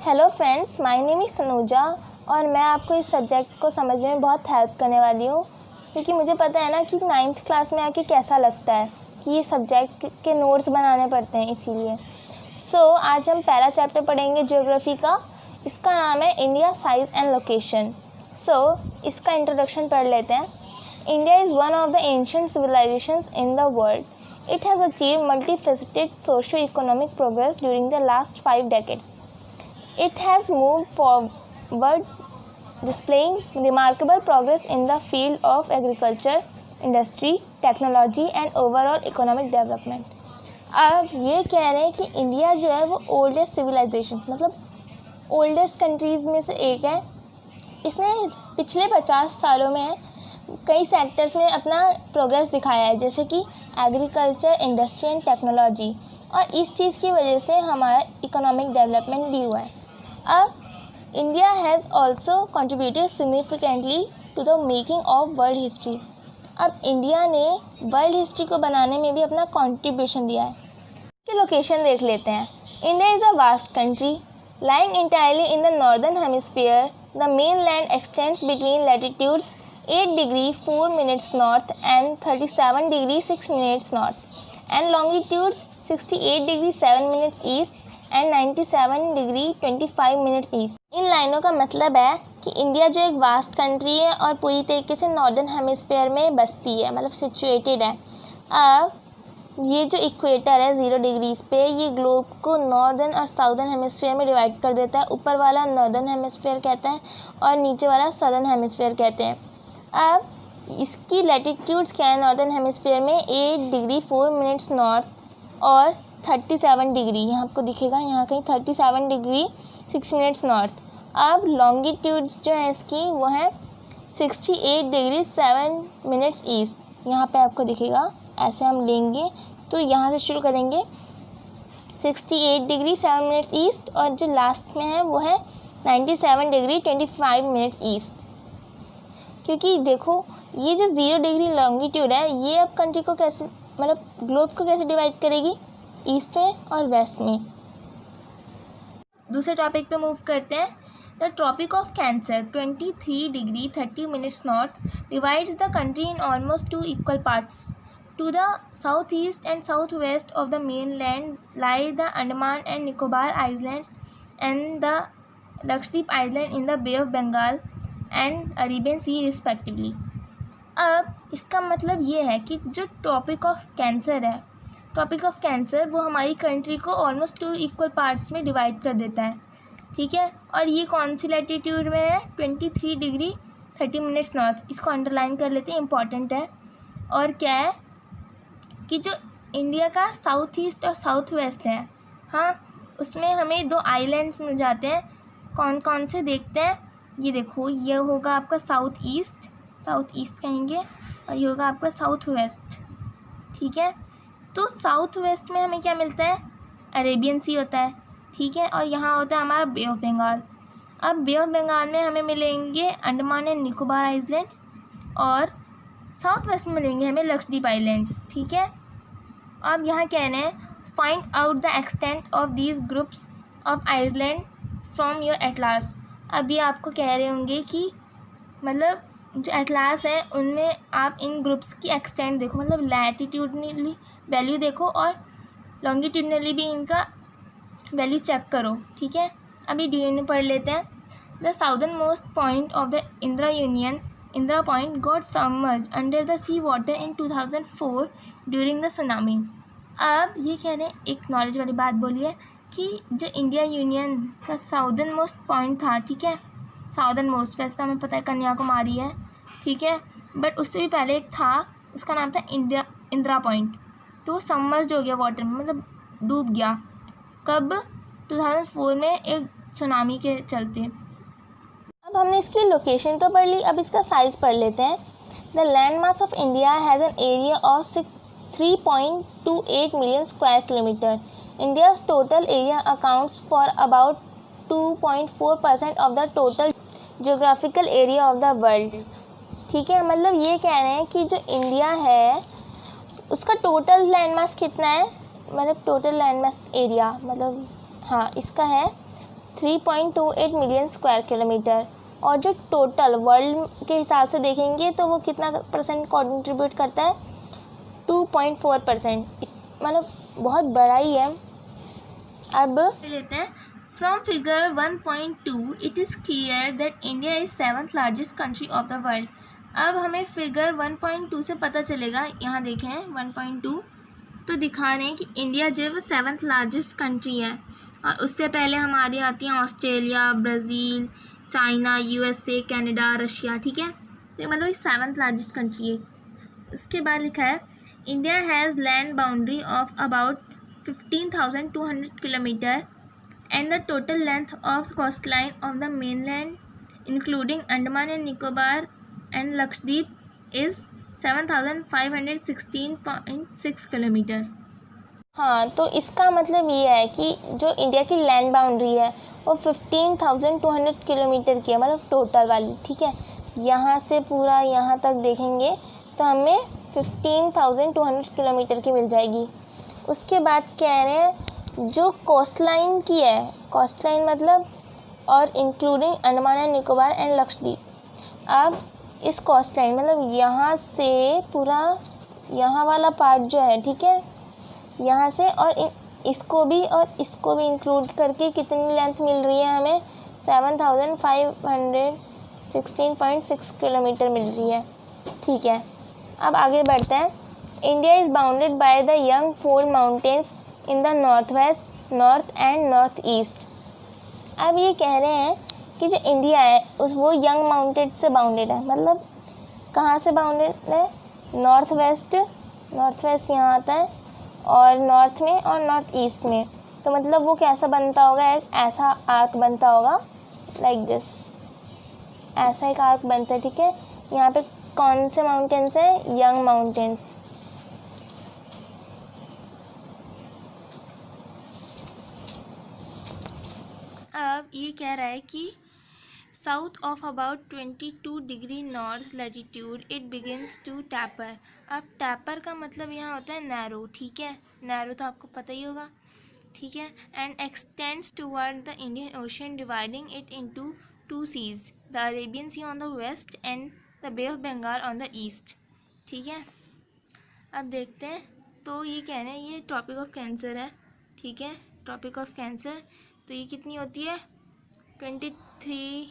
Hello friends, my name is Tanuja और मैं आपको इस सब्जेक्ट को समझने में बहुत हेल्प करने वाली हूँ, क्योंकि मुझे पता है ना कि 9th क्लास में आके कैसा लगता है कि ये सब्जेक्ट के नोट्स बनाने पड़ते हैं। इसीलिए आज हम पहला चैप्टर पढ़ेंगे ज्योग्राफी का। इसका नाम है इंडिया साइज एंड लोकेशन। इसका इंट्रोडक्शन पढ़ लेते हैं। India is one of the ancient civilizations in the world. It has achieve multifaceted socio economic progress during the last 5 decades. It has moved forward, displaying remarkable progress in the field of agriculture, industry, technology and overall economic development. अब ये कह रहे हैं कि India जो है वो oldest civilisation मतलब ओल्डेस्ट कंट्रीज़ में से एक है। इसने पिछले 50 सालों में कई सेक्टर्स में अपना प्रोग्रेस दिखाया है, जैसे कि एग्रीकल्चर, इंडस्ट्री एंड टेक्नोलॉजी, और इस चीज़ की वजह से हमारा इकोनॉमिक डेवलपमेंट भी हुआ है। अब India has also contributed significantly to the making of world history. अब इंडिया ने वर्ल्ड हिस्ट्री को बनाने में भी अपना कंट्रीब्यूशन दिया है। इसकी लोकेशन देख लेते हैं। India is a vast country lying entirely in the northern hemisphere. The mainland extends between latitudes 8 degree 4 minutes north and 37 degree 6 minutes north and longitudes 68 degree 7 minutes east and 97 degree 25 minutes east. इन लाइनों का मतलब है कि India जो एक vast country है और पूरी तरीके से नॉर्दर्न हेमिस्फीयर में बसती है, मतलब सिचुएटेड है। अब ये जो इक्वेटर है 0 डिग्रीज़ पे, ये ग्लोब को नॉर्दर्न और साउदर्न हेमिस्फीयर में डिवाइड कर देता है। ऊपर वाला नॉर्दर्न हेमिस्फीयर कहते हैं और नीचे वाला सदर्न हेमिस्फीयर कहते हैं। अब इसकी लैटिट्यूड्स क्या है नॉर्दर्न हेमिस्फीयर में 8 डिग्री 4 मिनट्स नॉर्थ और 37 डिग्री, यहाँ आपको दिखेगा यहाँ कहीं 37 डिग्री 6 मिनट्स नॉर्थ। अब लॉन्गिट्यूड्स जो है इसकी वो है 68 डिग्री 7 मिनट्स ईस्ट, यहाँ पे आपको दिखेगा। ऐसे हम लेंगे तो यहाँ से शुरू करेंगे 68 डिग्री 7 मिनट्स ईस्ट और जो लास्ट में है वो है 97 डिग्री 25 मिनट्स ईस्ट। क्योंकि देखो ये जो 0 डिग्री लॉन्गिट्यूड है ये अब कंट्री को कैसे मतलब ग्लोब को कैसे डिवाइड करेगी, ईस्ट में और वेस्ट में। दूसरे टॉपिक पे मूव करते हैं। The Tropic of Cancer 23 degree 30 minutes north divides the country in almost 2 equal parts. To the southeast and southwest of the mainland lie the Andaman and Nicobar Islands and the Lakshadweep Island in the Bay of Bengal and Arabian Sea respectively. अब इसका मतलब ये है कि जो topic of cancer है, topic of cancer वो हमारी कंट्री को ऑलमोस्ट 2 इक्वल पार्ट्स में डिवाइड कर देता है, ठीक है। और ये कौन सी लैटिट्यूड में है, 23 डिग्री 30 मिनट्स नॉर्थ। इसको अंडरलाइन कर लेते हैं, इंपॉर्टेंट है। और क्या है कि जो इंडिया का साउथ ईस्ट और साउथ वेस्ट है, हाँ, उसमें हमें 2 आइलैंड्स मिल जाते हैं। कौन कौन से देखते हैं, ये देखो, ये होगा आपका साउथ ईस्ट कहेंगे, और ये होगा आपका साउथ वेस्ट, ठीक है। तो साउथ वेस्ट में हमें क्या मिलता है, अरेबियन सी होता है, ठीक है, और यहाँ होता है हमारा बे ऑफ बंगाल। अब बे ऑफ बंगाल में हमें मिलेंगे अंडमान एंड निकोबार आइलैंड्स और साउथ वेस्ट में मिलेंगे हमें लक्षद्वीप आइलैंड्स, ठीक है। अब यहाँ कहना है find out the extent of these groups of island from your atlas. अब ये आपको कह रहे होंगे कि मतलब जो एटलास है उनमें आप इन ग्रुप्स की एक्सटेंट देखो, मतलब लैटिट्यूडनली वैल्यू देखो और लॉन्गिट्यूडनली भी इनका वैल्यू चेक करो, ठीक है। अभी डी पढ़ लेते हैं। The southern most point of the Indra Point got submerged under the sea water in 2004 during the tsunami. अब ये कह रहे हैं, एक नॉलेज वाली बात बोली है कि जो इंडिया यूनियन का साउदर्न मोस्ट पॉइंट था, ठीक है, साउदर्न मोस्ट, वैसे हमें पता है कन्याकुमारी है, ठीक है, बट उससे भी पहले एक था, उसका नाम था इंदिरा पॉइंट। तो वो सबमर्ज्ड हो गया वाटर में, मतलब डूब गया। कब, 2004 में एक सुनामी के चलते। अब हमने इसकी लोकेशन तो पढ़ ली, अब इसका साइज़ पढ़ लेते हैं। The land mass of India has an area of 3.28 million square kilometre. India's total area accounts for about 2.4% of the total geographical area of the world, ठीक है। मतलब ये कह रहे हैं कि जो इंडिया है उसका टोटल लैंड मास कितना है, मतलब टोटल लैंड मास एरिया, मतलब हाँ, इसका है 3.28 मिलियन स्क्वायर किलोमीटर। और जो टोटल वर्ल्ड के हिसाब से देखेंगे तो वो कितना परसेंट कंट्रीब्यूट करता है, 2.4%, मतलब बहुत बड़ा ही है। अब लेते हैं from figure 1.2 it is clear that India is 7th largest country of the world. अब हमें फिगर 1.2 से पता चलेगा, यहाँ देखें 1.2 तो दिखा रहे हैं कि इंडिया जो है वो 7th लार्जेस्ट कंट्री है। और उससे पहले हमारी आती हैं Australia, Brazil, China, USA, Canada, Russia, ठीक है। तो मतलब ये 7th लार्जेस्ट कंट्री है। उसके बाद लिखा है India has land boundary of about 15,200 kilometre and the total length of coast line of the main land including Andaman and Nicobar and Lakshadweep is 7,516.6 kilometre. हाँ, तो इसका मतलब ये है कि जो इंडिया की लैंड बाउंड्री है वो 15,200 किलोमीटर की है, मतलब टोटल वाली, ठीक है। यहाँ से पूरा यहाँ तक देखेंगे तो हमें 15,200 किलोमीटर की मिल जाएगी। उसके बाद कह रहे हैं जो कोस्ट लाइन की है, कोस्ट लाइन मतलब और including Andaman and Nicobar and Lakshadweep. अब इस कोस्ट लाइन मतलब यहाँ से पूरा यहाँ वाला पार्ट जो है, ठीक है, यहाँ से और इसको भी इंक्लूड करके कितनी लेंथ मिल रही है हमें, 7,516.6 किलोमीटर मिल रही है, ठीक है। अब आगे बढ़ते हैं। India is bounded by the young fold mountains in the north west, north and north east. अब ये कह रहे हैं कि जो इंडिया है वो यंग माउंटेन से बाउंडेड है, मतलब कहाँ से बाउंडेड है, नॉर्थ वेस्ट यहाँ आता है और नॉर्थ में और नॉर्थ ईस्ट में। तो मतलब वो कैसा बनता होगा, एक ऐसा आर्क बनता होगा, लाइक दिस, ऐसा एक आर्क बनता है, ठीक है। यहाँ पे कौन से माउंटेन्स हैं, यंग माउंटेन्स। अब ये कह रहा है कि south of about 22 degree north latitude it begins to taper. अब टैपर का मतलब यहाँ होता है नैरो, ठीक है, नैरो तो आपको पता ही होगा, ठीक है। And extends toward the Indian Ocean dividing it into 2 seas, the Arabian Sea on the west and the Bay of Bengal on the east, ठीक है। अब देखते हैं, तो ये कह रहे हैं ये ट्रॉपिक ऑफ कैंसर है, ठीक है, ट्रॉपिक ऑफ कैंसर। तो ये कितनी होती है, 23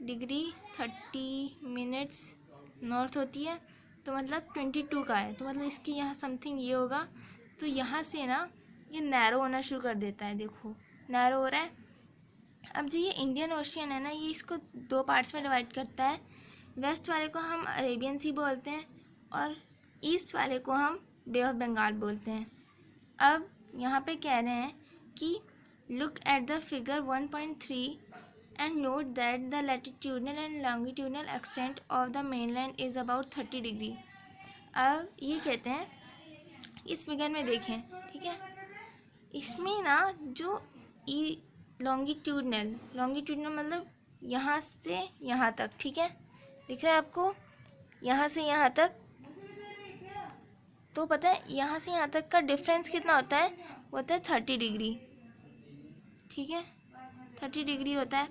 डिग्री 30 मिनट्स नॉर्थ होती है, तो मतलब 22 का है, तो मतलब इसकी यहाँ समथिंग ये होगा। तो यहाँ से ना ये नैरो होना शुरू कर देता है, देखो नैरो हो रहा है। अब जो ये इंडियन ओशियन है ना, ये इसको 2 पार्ट्स में डिवाइड करता है। वेस्ट वाले को हम अरेबियन सी बोलते हैं और ईस्ट वाले को हम बे ऑफ बंगाल बोलते हैं। अब यहाँ पे कह रहे हैं कि look at the figure 1.3 and note that the latitudinal and longitudinal extent of the mainland is about 30 degree. अब ये कहते हैं, इस फिगर में देखें, ठीक है, इसमें ना जो लॉन्गिट्यूडनल मतलब यहाँ से यहाँ तक, ठीक है, दिख रहा है आपको, यहाँ से यहाँ तक। तो पता है यहाँ से यहाँ तक का डिफरेंस कितना होता है, वो होता है 30 डिग्री, ठीक है, 30 डिग्री होता है।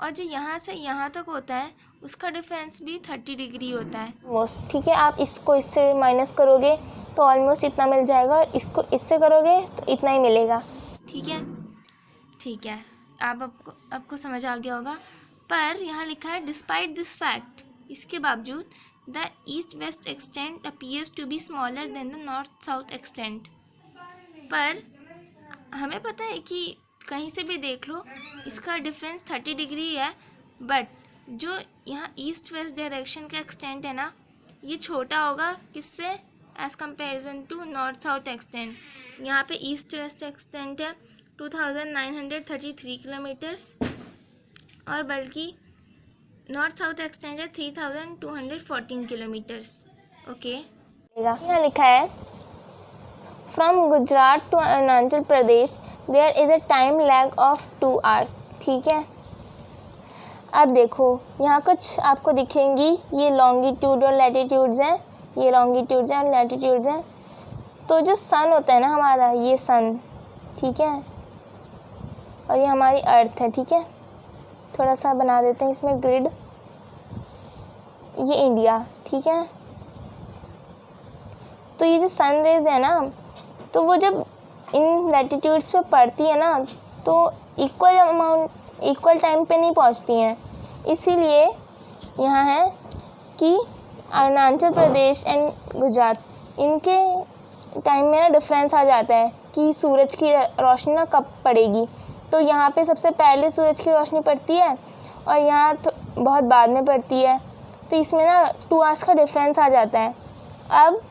और जो यहाँ से यहाँ तक होता है उसका डिफरेंस भी 30 डिग्री होता है मोस्ट, ठीक है। आप इसको इससे माइनस करोगे तो ऑलमोस्ट इतना मिल जाएगा और इसको इससे करोगे तो इतना ही मिलेगा, ठीक है, ठीक है। आपको समझ आ गया होगा। पर यहाँ लिखा है डिस्पाइट दिस फैक्ट, इसके बावजूद the east west extent appears to be smaller than the north south extent. पर हमें पता है कि कहीं से भी देख लो इसका डिफरेंस 30 डिग्री है, बट जो यहाँ ईस्ट वेस्ट डायरेक्शन का एक्सटेंट है ना, ये छोटा होगा किससे, as comparison to north south extent. यहाँ पे ईस्ट वेस्ट एक्सटेंट है 2,933 किलोमीटर्स और बल्कि नॉर्थ साउथ एक्सटेंट है 3,214 किलोमीटर्स, ओके। यहाँ लिखा है from Gujarat to Arunachal Pradesh there is a time lag of 2 hours, ठीक है। अब देखो यहाँ कुछ आपको दिखेंगी, ये लॉन्गिट्यूड और लैटिट्यूड्स हैं, ये लॉन्गिट्यूड्स हैं और लैटिट्यूड्स हैं। तो जो सन होता है ना हमारा, ये सन, ठीक है, और ये हमारी अर्थ है, ठीक है। थोड़ा सा बना देते हैं इसमें ग्रिड। ये इंडिया, ठीक है। तो ये जो सन रेज है ना, तो वो जब इन लैटिट्यूड्स पे पड़ती है ना, तो इक्वल टाइम पे नहीं पहुंचती हैं। इसीलिए यहाँ है कि अरुणाचल प्रदेश एंड गुजरात, इनके टाइम में ना डिफरेंस आ जाता है कि सूरज की रोशनी ना कब पड़ेगी। तो यहाँ पे सबसे पहले सूरज की रोशनी पड़ती है और यहाँ तो बहुत बाद में पड़ती है। तो इसमें ना 2 आवर्स का डिफरेंस आ जाता है। अब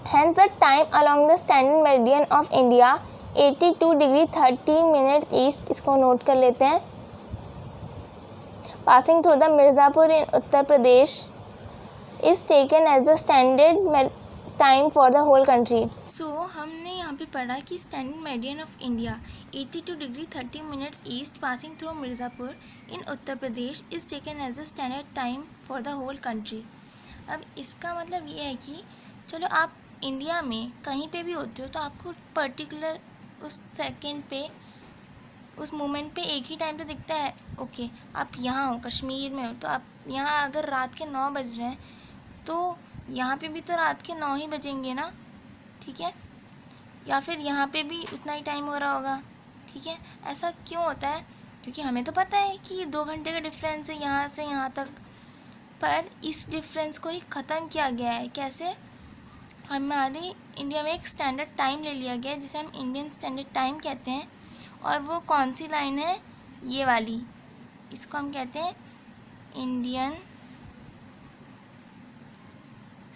hence the time along the standard meridian of India 82 degree 30 minutes east, इसको नोट कर लेते हैं। passing through the Mirzapur in Uttar Pradesh is taken as the standard time for the whole country. So हमने यहाँ पे पढ़ा कि standard meridian of India 82 degree 30 minutes east passing through Mirzapur in Uttar Pradesh is taken as a standard time for the whole country. अब इसका मतलब ये है कि चलो आप इंडिया में कहीं पे भी होते हो तो आपको पर्टिकुलर उस सेकंड पे, उस मोमेंट पे एक ही टाइम तो दिखता है। ओके, आप यहाँ हो, कश्मीर में हो, तो आप यहाँ अगर रात के 9 बज रहे हैं तो यहाँ पे भी तो रात के 9 ही बजेंगे ना, ठीक है। या फिर यहाँ पे भी उतना ही टाइम हो रहा होगा, ठीक है। ऐसा क्यों होता है? क्योंकि हमें तो पता है कि 2 घंटे का डिफरेंस है यहाँ से यहाँ तक, पर इस डिफरेंस को ही ख़त्म किया गया है। कैसे? हमारे इंडिया में एक स्टैंडर्ड टाइम ले लिया गया है जिसे हम इंडियन स्टैंडर्ड टाइम कहते हैं। और वो कौन सी लाइन है? ये वाली। इसको हम कहते हैं इंडियन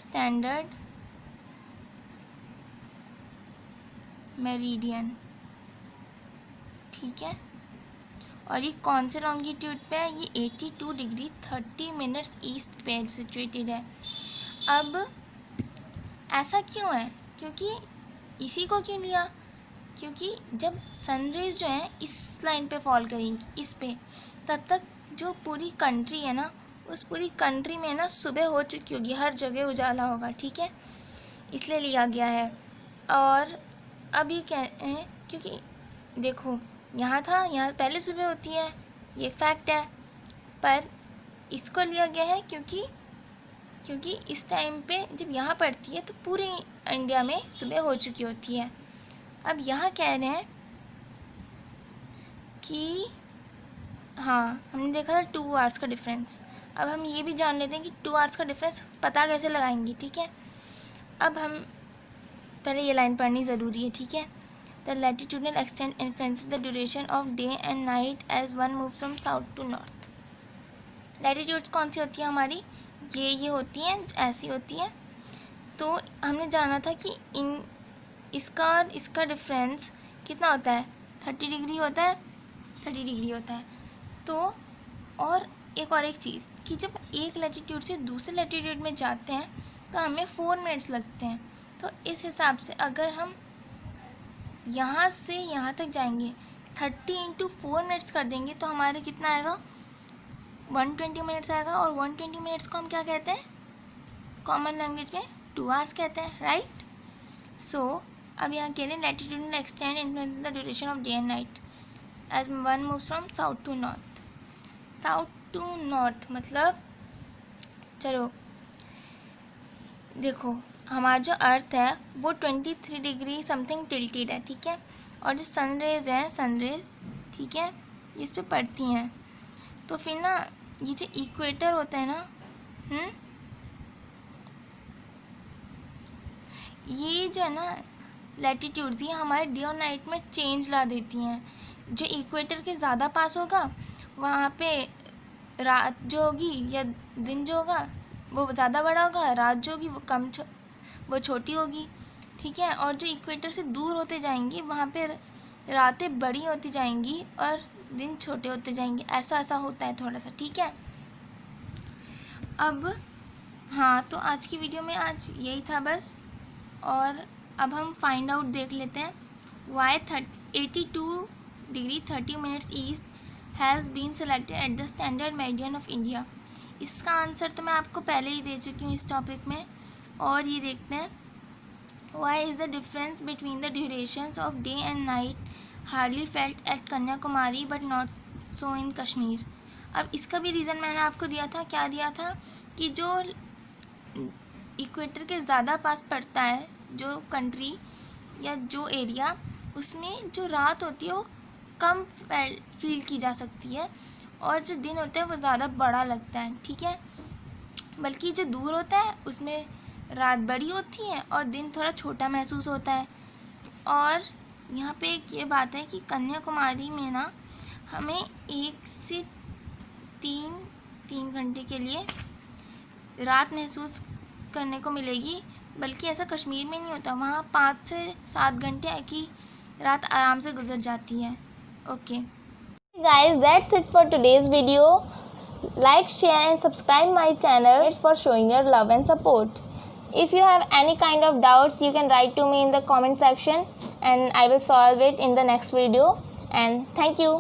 स्टैंडर्ड मेरिडियन, ठीक है। और ये कौन से लॉन्गिट्यूड पे है? ये 82 डिग्री 30 मिनट्स ईस्ट पे सिचुएटेड है। अब ऐसा क्यों है? क्योंकि इसी को क्यों लिया? क्योंकि जब सनरेज जो है इस लाइन पे फॉल करेंगी, इस पे, तब तक जो पूरी कंट्री है ना, उस पूरी कंट्री में ना सुबह हो चुकी होगी, हर जगह उजाला होगा, ठीक है। इसलिए लिया गया है। और अब ये क्या है? क्योंकि देखो यहाँ था, यहाँ पहले सुबह होती है, ये फैक्ट है, पर इसको लिया गया है क्योंकि इस टाइम पे जब यहाँ पड़ती है तो पूरे इंडिया में सुबह हो चुकी होती है। अब यहाँ कह रहे हैं कि हाँ, हमने देखा था 2 आवर्स का डिफरेंस। अब हम ये भी जान लेते हैं कि 2 आवर्स का डिफरेंस पता कैसे लगाएंगे, ठीक है। अब हम पहले ये लाइन पढ़नी ज़रूरी है, ठीक है। The latitudinal extent influences the duration of day and night as one move from south to north. Latitudes कौन सी होती है हमारी? ये होती हैं, ऐसी होती हैं। तो हमने जाना था कि इसका और इसका डिफरेंस कितना होता है? 30 डिग्री होता है, 30 डिग्री होता है। तो और एक चीज़ कि जब एक लैटिट्यूड से दूसरे लैटिट्यूड में जाते हैं तो हमें 4 मिनट्स लगते हैं। तो इस हिसाब से अगर हम यहाँ से यहाँ तक जाएंगे, 30 × 4 मिनट्स कर देंगे तो हमारे कितना आएगा? 120 मिनट्स आएगा। और 120 मिनट्स को हम क्या कहते हैं कॉमन लैंग्वेज में? 2 आवर्स कहते हैं, राइट। सो अब यहाँ कह रहे हैं latitudinal extend influence the duration of day and night as one moves from south to north. South to north मतलब, चलो देखो, हमारा जो अर्थ है वो 23 डिग्री समथिंग टिल्टेड है, ठीक है। और जो सनरेज हैं, सनरेज, ठीक है, इस पे पड़ती हैं। तो फिर ना ये जो इक्वेटर होता है ना, ये जो है ना लैटिट्यूड्स, ये हमारे डे और नाइट में चेंज ला देती हैं। जो इक्वेटर के ज़्यादा पास होगा वहाँ पे रात जो होगी या दिन जो होगा वो ज़्यादा बड़ा होगा, रात जो होगी वो छोटी होगी, ठीक है। और जो इक्वेटर से दूर होते जाएंगी वहाँ पे रातें बड़ी होती जाएंगी और दिन छोटे होते जाएंगे। ऐसा होता है थोड़ा सा, ठीक है। अब हाँ, तो आज की वीडियो में आज यही था बस। और अब हम फाइंड आउट देख लेते हैं। Why 82 degree 30 minutes east has been selected at the standard meridian of India. इसका आंसर तो मैं आपको पहले ही दे चुकी हूँ इस टॉपिक में। और ये देखते हैं, why is the difference between the durations of day and night hardly felt at Kanyakumari but not so in Kashmir. अब इसका भी रीज़न मैंने आपको दिया था, क्या दिया था कि जो इक्वेटर के ज़्यादा पास पड़ता है जो कंट्री या जो एरिया, उसमें जो रात होती है वो कम फील की जा सकती है और जो दिन होता है वो ज़्यादा बड़ा लगता है, ठीक है। बल्कि जो दूर होता है उसमें रात बड़ी होती है और दिन थोड़ा छोटा महसूस होता है। और यहाँ पे एक ये बात है कि कन्याकुमारी में ना हमें 1 से 3 घंटे के लिए रात महसूस करने को मिलेगी, बल्कि ऐसा कश्मीर में नहीं होता। वहाँ 5 से 7 घंटे की रात आराम से गुजर जाती है। Okay Guys, that's it for today's video. Like, share and subscribe my channel. It's for showing your love and support. If you have any kind of doubts, you can write to me in the comment section and I will solve it in the next video. And thank you.